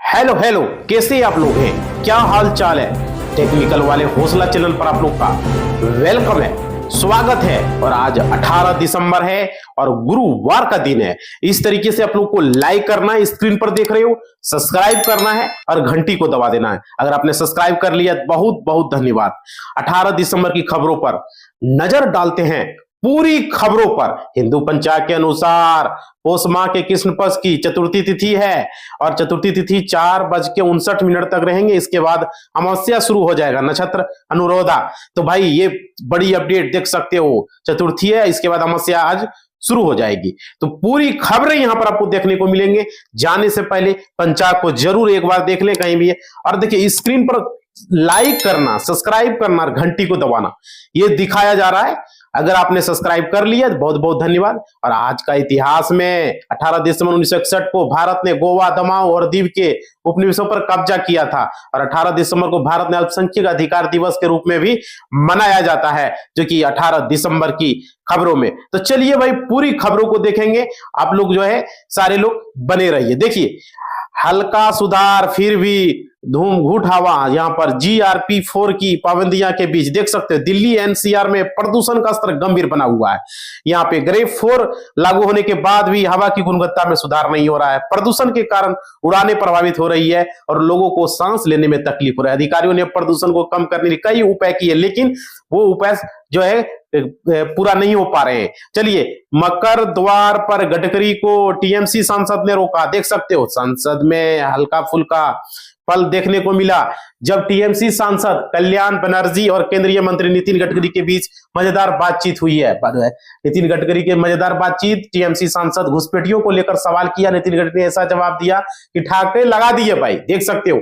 Hello hello, कैसे आप लोग हैं? क्या हाल चाल है? टेक्निकल वाले हौसला चैनल पर आप लोग का वेलकम है, स्वागत है। और आज 18 दिसंबर है और गुरुवार का दिन है। इस तरीके से आप लोग को लाइक करना है, स्क्रीन पर देख रहे हो, सब्सक्राइब करना है और घंटी को दबा देना है। अगर आपने सब्सक्राइब कर लिया बहुत बहुत धन्यवाद। 18 दिसंबर की खबरों पर नजर डालते हैं। पूरी खबरों पर हिंदू पंचांग के अनुसार पौष माह के कृष्ण पक्ष की चतुर्थी तिथि है और चतुर्थी तिथि 4:59 तक रहेंगे। इसके बाद अमावस्या शुरू हो जाएगा, नक्षत्र अनुराधा। तो भाई ये बड़ी अपडेट देख सकते हो, चतुर्थी है, इसके बाद अमावस्या आज शुरू हो जाएगी। तो पूरी खबरें यहां पर आपको देखने को मिलेंगे। जाने से पहले पंचांग को जरूर एक बार देख ले कहीं भी है। और देखिए स्क्रीन पर लाइक करना, सब्सक्राइब करना और घंटी को दबाना ये दिखाया जा रहा है। अगर आपने सब्सक्राइब कर लिया तो बहुत बहुत धन्यवाद। और आज का इतिहास में 18 दिसंबर 1961 को भारत ने गोवा, दमाऊ और दीव के उपनिवेशों पर कब्जा किया था। और 18 दिसंबर को भारत ने अल्पसंख्यक अधिकार दिवस के रूप में भी मनाया जाता है, जो कि 18 दिसंबर की खबरों में। तो चलिए भाई पूरी खबरों को देखेंगे। आप लोग जो है सारे लोग बने रहिए। देखिए हल्का सुधार फिर भी धूम घूट हवा। यहां पर GRP 4 की पाबंदियां के बीच देख सकते हो दिल्ली NCR में प्रदूषण का स्तर गंभीर बना हुआ है। यहाँ पे ग्रेड 4 लागू होने के बाद भी हवा की गुणवत्ता में सुधार नहीं हो रहा है। प्रदूषण के कारण उड़ानें प्रभावित हो रही है और लोगों को सांस लेने में तकलीफ हो रहा है। अधिकारियों ने प्रदूषण को कम करने के कई उपाय किए, लेकिन वो उपाय जो है पूरा नहीं हो पा रहे हैं। चलिए, मकर द्वार पर गडकरी को TMC सांसद ने रोका। देख सकते हो संसद में हल्का फुल्का पल देखने को मिला जब TMC सांसद कल्याण बनर्जी और केंद्रीय मंत्री नितिन गडकरी के बीच मजेदार बातचीत हुई है। नितिन गडकरी के मजेदार बातचीत, TMC सांसद घुसपैठियों को लेकर सवाल किया। नितिन गडकरी ने ऐसा जवाब दिया कि ठाकरे लगा दिए। भाई देख सकते हो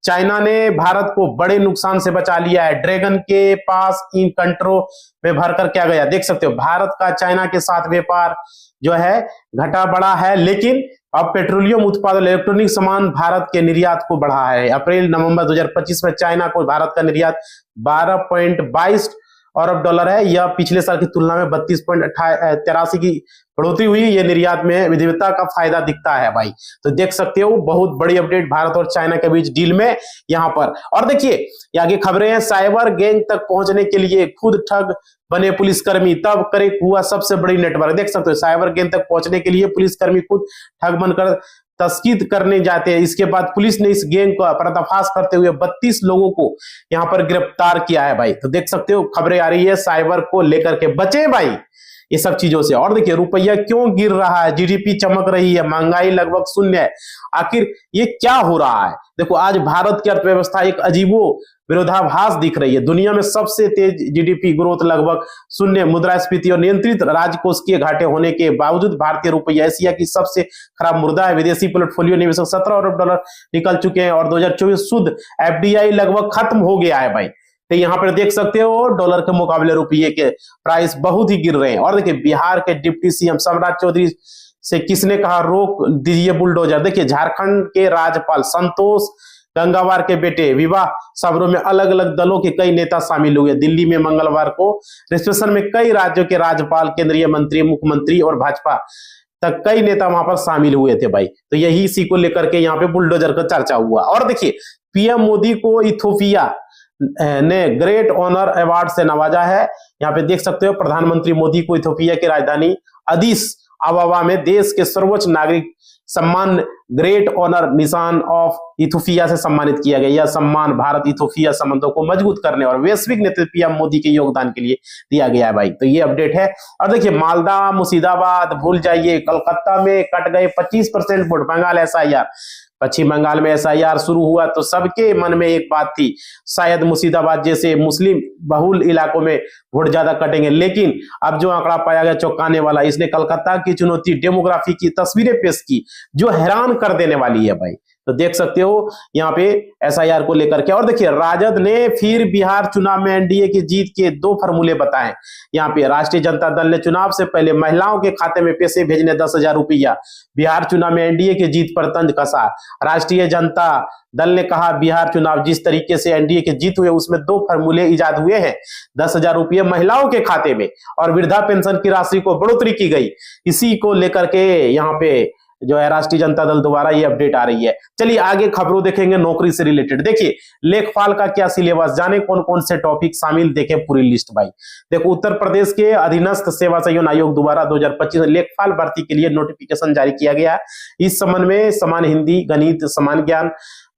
चाइना ने भारत को बड़े नुकसान से बचा लिया है। ड्रैगन के पास इन कंट्रो में भरकर क्या गया, देख सकते हो। भारत का चाइना के साथ व्यापार जो है घटा बढ़ा है, लेकिन अब पेट्रोलियम उत्पादन इलेक्ट्रॉनिक सामान भारत के निर्यात को बढ़ा है। अप्रैल नवंबर 2025 में चाइना को भारत का निर्यात 12.22 अरब डॉलर है। यह पिछले साल की तुलना में 32.83 की बढ़ोतरी हुई। यह निर्यात में विविधता का फायदा दिखता है भाई। तो देख सकते हो बहुत बड़ी अपडेट भारत और चाइना के बीच डील में यहां पर। और देखिए आगे खबरें हैं। साइबर गैंग तक पहुंचने के लिए खुद ठग बने पुलिसकर्मी, तब करे हुआ सबसे बड़ी नेटवर्क। देख सकते हो साइबर गैंग तक पहुंचने के लिए पुलिसकर्मी खुद ठग बनकर तस्कीद करने जाते हैं। इसके बाद पुलिस ने इस गैंग का पर्दाफाश करते हुए 32 लोगों को यहां पर गिरफ्तार किया है भाई। तो देख सकते हो खबरें आ रही है साइबर को लेकर के, बचे भाई ये सब चीजों से। और देखिए रुपया क्यों गिर रहा है, GDP चमक रही है, महंगाई लगभग शून्य है। आखिर ये क्या हो रहा है? देखो आज भारत की अर्थव्यवस्था एक अजीबो विरोधाभास दिख रही है। दुनिया में सबसे तेज GDP ग्रोथ, लगभग शून्य मुद्रास्फीति और नियंत्रित राजकोषीय घाटे होने के बावजूद भारतीय रुपया एशिया की सबसे खराब मुद्रा है। विदेशी पोर्टफोलियो निवेशक 17 अरब डॉलर निकल चुके हैं और 2024 शुद्ध FDI लगभग खत्म हो गया है भाई। तो यहाँ पर देख सकते हो डॉलर के मुकाबले रुपये के प्राइस बहुत ही गिर रहे हैं। और देखिए बिहार के डिप्टी CM सम्राट चौधरी से किसने कहा रोक दीजिए बुलडोजर। देखिए झारखंड के राज्यपाल संतोष गंगवार के बेटे विवाह समारोह में अलग अलग दलों के कई नेता शामिल हुए। दिल्ली में मंगलवार को रिसेप्शन में कई राज्यों के राज्यपाल, केंद्रीय मंत्री, मुख्यमंत्री और भाजपा तक कई नेता वहां पर शामिल हुए थे भाई। तो यही इसी को लेकर के यहाँ पे बुलडोजर का चर्चा हुआ। और देखिए PM मोदी को इथियोपिया ने ग्रेट ऑनर अवार्ड से नवाजा है। यहाँ पे देख सकते हो प्रधानमंत्री मोदी को इथियोपिया की राजधानी अदिस अबाबा में देश के सर्वोच्च नागरिक सम्मान ग्रेट ऑनर निशान ऑफ इथियोपिया से सम्मानित किया गया। यह सम्मान भारत इथियोपिया संबंधों को मजबूत करने और वैश्विक नेतृत्व PM मोदी के योगदान के लिए दिया गया है भाई। तो ये अपडेट है। और देखिए मालदा, मुर्शिदाबाद भूल जाइए, कलकत्ता में कट गए 25% वोट। बंगाल SIR, पश्चिम बंगाल में SIR शुरू हुआ तो सबके मन में एक बात थी, शायद मुर्शिदाबाद जैसे मुस्लिम बहुल इलाकों में वोट ज्यादा कटेंगे, लेकिन अब जो आंकड़ा पाया गया चौंकाने वाला। इसने कलकत्ता की चुनौती डेमोग्राफी की तस्वीरें पेश की जो हैरान कर देने वाली है भाई। तो देख सकते हो यहाँ पे SIR को लेकर के। और देखिए राजद ने फिर बिहार चुनाव में NDA की जीत के 2 फॉर्मूले बताए। यहाँ पे राष्ट्रीय जनता दल ने चुनाव से पहले महिलाओं के खाते में पैसे भेजने 10,000 रुपया। बिहार चुनाव में NDA की जीत पर तंज कसा। राष्ट्रीय जनता दल ने कहा बिहार चुनाव जिस तरीके से NDA की जीत हुए उसमें 2 फॉर्मूले इजाद हुए हैं। 10,000 रुपये महिलाओं के खाते में और वृद्धा पेंशन की राशि को बढ़ोतरी की गई। इसी को लेकर के यहाँ पे जो है राष्ट्रीय जनता दल द्वारा ये अपडेट आ रही है। चलिए आगे खबरों देखेंगे नौकरी से रिलेटेड। देखिए लेखपाल का क्या सिलेबस, जाने कौन कौन से टॉपिक शामिल, देखें पूरी लिस्ट भाई। देखो उत्तर प्रदेश के अधीनस्थ सेवा चयन आयोग द्वारा 2025 में लेखपाल भर्ती के लिए नोटिफिकेशन जारी किया गया। इस संबंध में समान हिंदी, गणित, समान ज्ञान,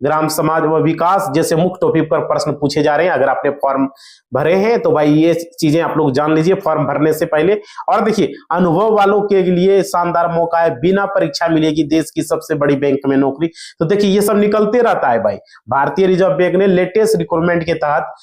ग्राम समाज व विकास जैसे मुख्य टॉपिक पर प्रश्न पूछे जा रहे हैं। अगर आपने फॉर्म भरे हैं तो भाई ये चीजें आप लोग जान लीजिए फॉर्म भरने से पहले। और देखिए अनुभव वालों के लिए शानदार मौका है, बिना परीक्षा मिलेगी देश की सबसे बड़ी बैंक में नौकरी। तो देखिए ये सब निकलते रहता है भाई। भारतीय रिजर्व बैंक ने लेटेस्ट रिक्रूटमेंट के तहत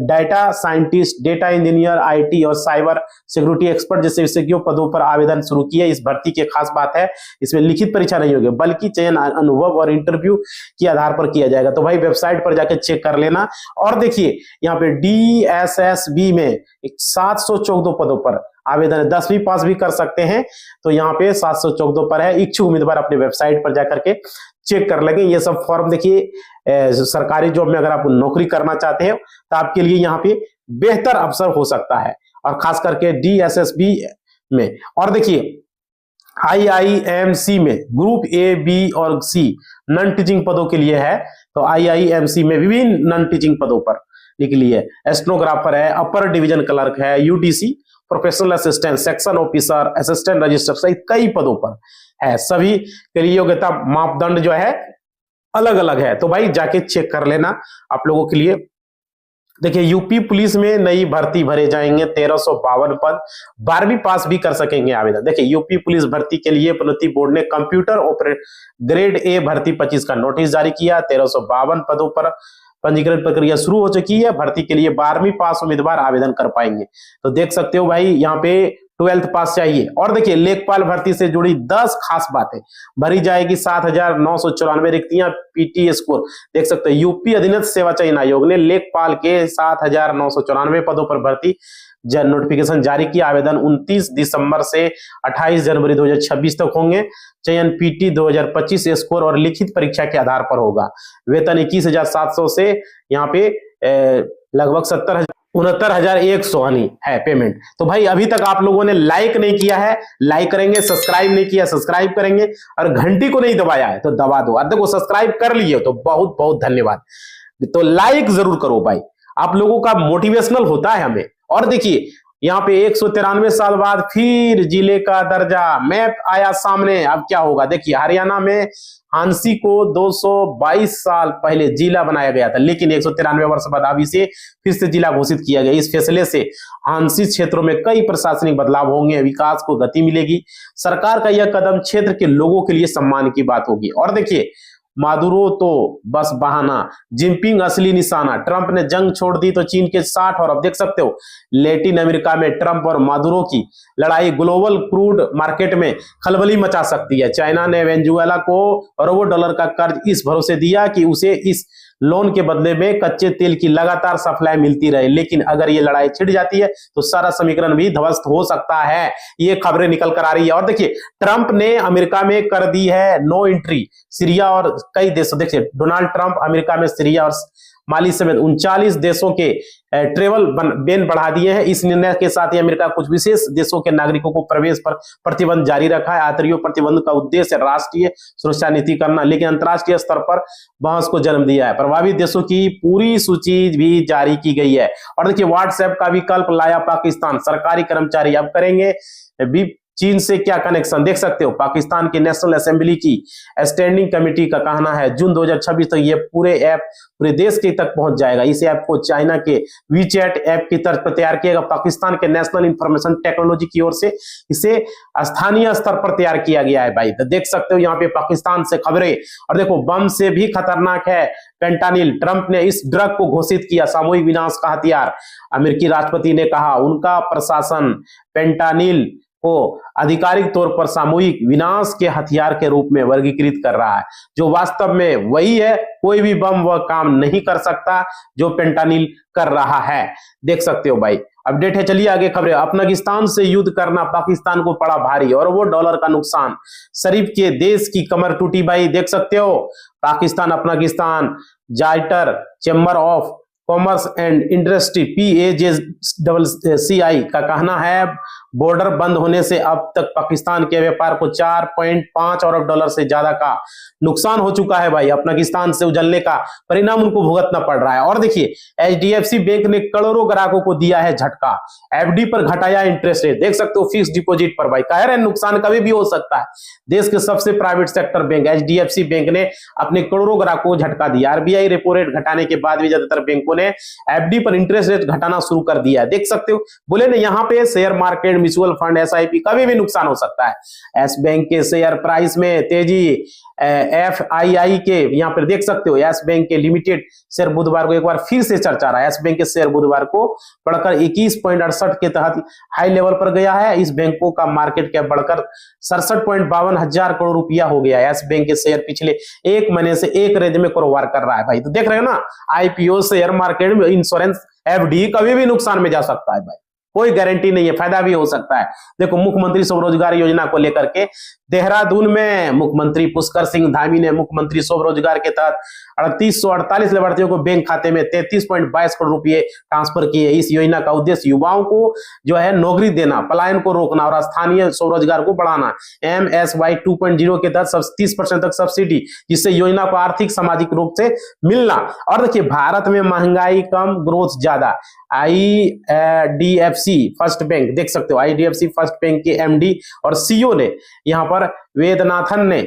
data scientist, data engineer, IT और साइबर सिक्योरिटी एक्सपर्ट जैसे विशेषज्ञों पदों पर आवेदन शुरू किए। इस भर्ती की खास बात है इसमें लिखित परीक्षा नहीं होगी बल्कि चयन अनुभव और इंटरव्यू के आधार पर किया जाएगा। तो भाई वेबसाइट पर जाके चेक कर लेना। और देखिए यहाँ पे DSSB में 714 पदों पर आवेदन है, 10वीं पास भी कर सकते हैं। तो यहाँ पे 714 पर है। इच्छुक उम्मीदवार अपने वेबसाइट पर जाकर के चेक कर लेंगे। ये सब फॉर्म देखिए सरकारी जॉब में अगर आप नौकरी करना चाहते हैं तो आपके लिए यहाँ पे बेहतर अवसर हो सकता है, और खास करके DSSB में। और देखिए IIMC में ग्रुप A, B और C नॉन टीचिंग पदों के लिए है। तो IIMC में विभिन्न नॉन टीचिंग पदों पर निकली है। एस्टेनोग्राफर है, अपर डिवीजन क्लर्क है, UDC, professional assistant, section officer, assistant registrar सहित कई पदों पर है। सभी के लिए योग्यता मापदंड जो है अलग अलग है। तो भाई जाके चेक कर लेना आप लोगों के लिए। देखिए यूपी पुलिस में नई भर्ती भरे जाएंगे 1352 पद, 12वीं पास भी कर सकेंगे आवेदन। देखिए यूपी पुलिस भर्ती के लिए प्रोन्नति बोर्ड ने कंप्यूटर ऑपरेटर ग्रेड A भर्ती 25 का नोटिस जारी किया। 1352 पदों पर पंजीकरण प्रक्रिया शुरू हो चुकी है। भर्ती के लिए 12वीं पास उम्मीदवार आवेदन कर पाएंगे। तो देख सकते हो भाई यहाँ पे 12th पास चाहिए। और देखिए लेखपाल भर्ती से जुड़ी 10 खास बातें भरी जाएगी। 7,994 रिक्तियां, PT स्कोर देख सकते हैं। यूपी अधीनस्थ सेवा चयन आयोग ने लेखपाल के 7,994 पदों पर भर्ती नोटिफिकेशन जारी किया। आवेदन 29 दिसंबर से 28 जनवरी 2026 तक होंगे। चयन PT 2025 स्कोर और लिखित परीक्षा के आधार पर होगा। वेतन 21,700 से यहाँ पे लगभग 69,100 है पेमेंट। तो भाई अभी तक आप लोगों ने लाइक नहीं किया है, लाइक करेंगे, सब्सक्राइब नहीं किया सब्सक्राइब करेंगे, और घंटी को नहीं दबाया है तो दबा दो। अब देखो सब्सक्राइब कर लिए तो बहुत बहुत धन्यवाद। तो लाइक जरूर करो भाई, आप लोगों का मोटिवेशनल होता है हमें। और देखिए यहाँ पे 193 साल बाद फिर जिले का दर्जा, मैप आया सामने। अब क्या होगा देखिए, हरियाणा में हांसी को 222 साल पहले जिला बनाया गया था, लेकिन 193 वर्ष बाद अब इसे फिर से जिला घोषित किया गया। इस फैसले से हांसी क्षेत्रों में कई प्रशासनिक बदलाव होंगे, विकास को गति मिलेगी। सरकार का यह कदम क्षेत्र के लोगों के लिए सम्मान की बात होगी। और देखिए मादुरो तो बस बहाना, जिनपिंग असली निशाना। ट्रंप ने जंग छोड़ दी तो चीन के 60। और अब देख सकते हो लैटिन अमेरिका में ट्रंप और मादुरो की लड़ाई ग्लोबल क्रूड मार्केट में खलबली मचा सकती है। चाइना ने वेनेजुएला को अरबों डॉलर का कर्ज इस भरोसे दिया कि उसे इस लोन के बदले में कच्चे तेल की लगातार सप्लाई मिलती रहे। लेकिन अगर ये लड़ाई छिड़ जाती है तो सारा समीकरण भी ध्वस्त हो सकता है। ये खबरें निकल कर आ रही है। और देखिए ट्रंप ने अमेरिका में कर दी है नो एंट्री सीरिया और कई देशों। देखिए डोनाल्ड ट्रंप अमेरिका में सीरिया और माली समेत 39 देशों के ट्रेवल बैन बढ़ा दिए हैं। इस निर्णय के साथ ही अमेरिका कुछ विशेष देशों के नागरिकों को प्रवेश पर प्रतिबंध जारी रखा है। आतंरियों प्रतिबंध का उद्देश्य राष्ट्रीय सुरक्षा नीति करना, लेकिन अंतर्राष्ट्रीय स्तर पर बहस को जन्म दिया है। प्रभावित देशों की पूरी सूची भी जारी की गई है। और देखिए व्हाट्सएप का विकल्प लाया पाकिस्तान, सरकारी कर्मचारी अब करेंगे भी चीन से क्या कनेक्शन, देख सकते हो। पाकिस्तान की नेशनल असेंबली की स्टैंडिंग कमेटी का कहना है जून 2026 तक ये पूरे ऐप पूरे देश के तक पहुंच जाएगा। इस ऐप को चाइना के वीचैट ऐप की तर्ज पर तैयार किया गया। पाकिस्तान के नेशनल इंफॉर्मेशन टेक्नोलॉजी की ओर से इसे स्थानीय स्तर पर तैयार किया गया है भाई। तो देख सकते हो यहाँ पे पाकिस्तान से खबरें। और देखो बम से भी खतरनाक है फेंटानिल, ट्रंप ने इस ड्रग को घोषित किया सामूहिक विनाश का हथियार। अमेरिकी राष्ट्रपति ने कहा उनका प्रशासन फेंटानिल को आधिकारिक तौर पर सामूहिक विनाश के हथियार के रूप में वर्गीकृत कर रहा है, जो वास्तव में वही है। कोई भी बम वह काम नहीं कर सकता जो फेंटानिल कर रहा है। देख सकते हो भाई अपडेट है। चलिए आगे खबरें। अफगानिस्तान से युद्ध करना पाकिस्तान को पड़ा भारी, और वो डॉलर का नुकसान। शरीफ के देश की कमर टूटी भाई। देख सकते हो पाकिस्तान अफगानिस्तान जाइटर chamber of commerce and industry PAJCI का कहना है बॉर्डर बंद होने से अब तक पाकिस्तान के व्यापार को 4.5 अरब डॉलर से ज्यादा का नुकसान हो चुका है भाई। पाकिस्तान से उजलने का परिणाम उनको भुगतना पड़ रहा है। और देखिए HDFC बैंक ने करोड़ों ग्राहकों को दिया है झटका, FD पर घटाया इंटरेस्ट रेट। देख सकते हो फिक्स डिपॉजिट पर भाई कह रहे हैं नुकसान कभी भी हो सकता है। देश के सबसे private sector bank HDFC bank ने अपने करोड़ों ग्राहकों को झटका दिया। RBI रेपो रेट घटाने के बाद भी ज्यादातर बैंकों ने FD पर इंटरेस्ट रेट घटाना शुरू कर दिया है। देख सकते हो, बोले ना यहाँ पे share market, mutual fund, SIP कभी भी नुकसान हो सकता है। एस बैंक के शेयर प्राइस में तेजी, FII के यहाँ पर देख सकते हो एस बैंक के लिमिटेड शेयर बुधवार को एक बार फिर से चर्चा रहा है। एस बैंक के शेयर बुधवार को बढ़कर 21.68 के तहत हाई लेवल पर गया है। इस बैंकों का मार्केट कैप बढ़कर 67.52 हजार करोड़ रुपया हो गया है। एस बैंक के शेयर पिछले एक महीने से एक रेंज में कारोबार कर रहा है भाई। तो देख रहे हो ना, IPO, शेयर मार्केट में, इंश्योरेंस, FD कभी भी नुकसान में जा सकता है भाई, कोई गारंटी नहीं है, फायदा भी हो सकता है। देखो मुख्यमंत्री स्वरोजगार योजना को लेकर के देहरादून में मुख्यमंत्री पुष्कर सिंह धामी ने मुख्यमंत्री स्वरोजगार के तहत 3848 लाभार्थियों को बैंक खाते में 33.22 करोड़ रुपए ट्रांसफर किए। इस योजना का उद्देश्य युवाओं को जो है नौकरी देना, पलायन को रोकना और स्थानीय स्वरोजगार को बढ़ाना। MSY 2.0 के तहत 30% तक सब्सिडी, जिससे योजना को आर्थिक सामाजिक रूप से मिलना। और देखिए भारत में महंगाई कम, ग्रोथ ज्यादा। IDFC फर्स्ट बैंक देख सकते हो, IDFC फर्स्ट बैंक के MD और CEO ने यहाँ पर वेदनाथन ने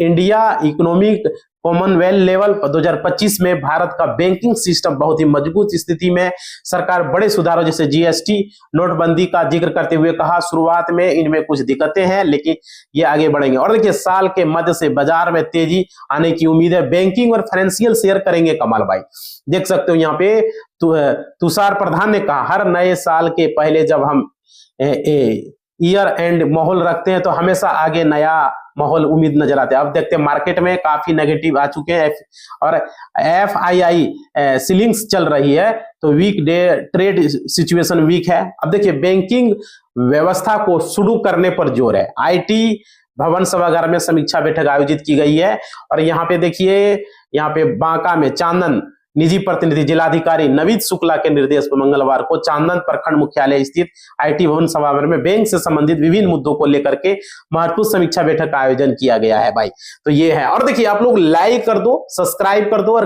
इंडिया इकोनॉमिक कॉमनवेल्थ लेवल 2025 में भारत का बैंकिंग सिस्टम बहुत ही मजबूत स्थिति में, सरकार बड़े सुधारों जैसे GST, नोटबंदी का जिक्र करते हुए कहा शुरुआत में इनमें कुछ दिक्कतें हैं लेकिन ये आगे बढ़ेंगे। और देखिए साल के मध्य से बाजार में तेजी आने की उम्मीद है। बैंकिंग और फाइनेंशियल शेयर करेंगे कमाल भाई। देख सकते हो यहाँ पे तुषार प्रधान ने कहा हर नए साल के पहले जब हम ईयर एंड माहौल रखते हैं तो हमेशा आगे नया माहौल उम्मीद नजर आते हैं। अब देखते हैं मार्केट में काफी नेगेटिव आ चुके हैं और FII सीलिंग्स चल रही है, तो weak day trade situation weak है। अब देखिए बैंकिंग व्यवस्था को शुरू करने पर जोर है। IT भवन सभागार में समीक्षा बैठक आयोजित की गई है और यहाँ पे देखिए, यहाँ पे बांका में चांदन निजी प्रतिनिधि जिलाधिकारी नवीद शुक्ला के निर्देश पर मंगलवार को चांदन प्रखंड मुख्यालय स्थित IT भवन सभागार में बैंक से संबंधित विभिन्न मुद्दों को लेकर के महत्वपूर्ण समीक्षा बैठक का आयोजन किया गया है भाई। तो ये है। और देखिए आप लोग लाइक कर दो, सब्सक्राइब कर दो और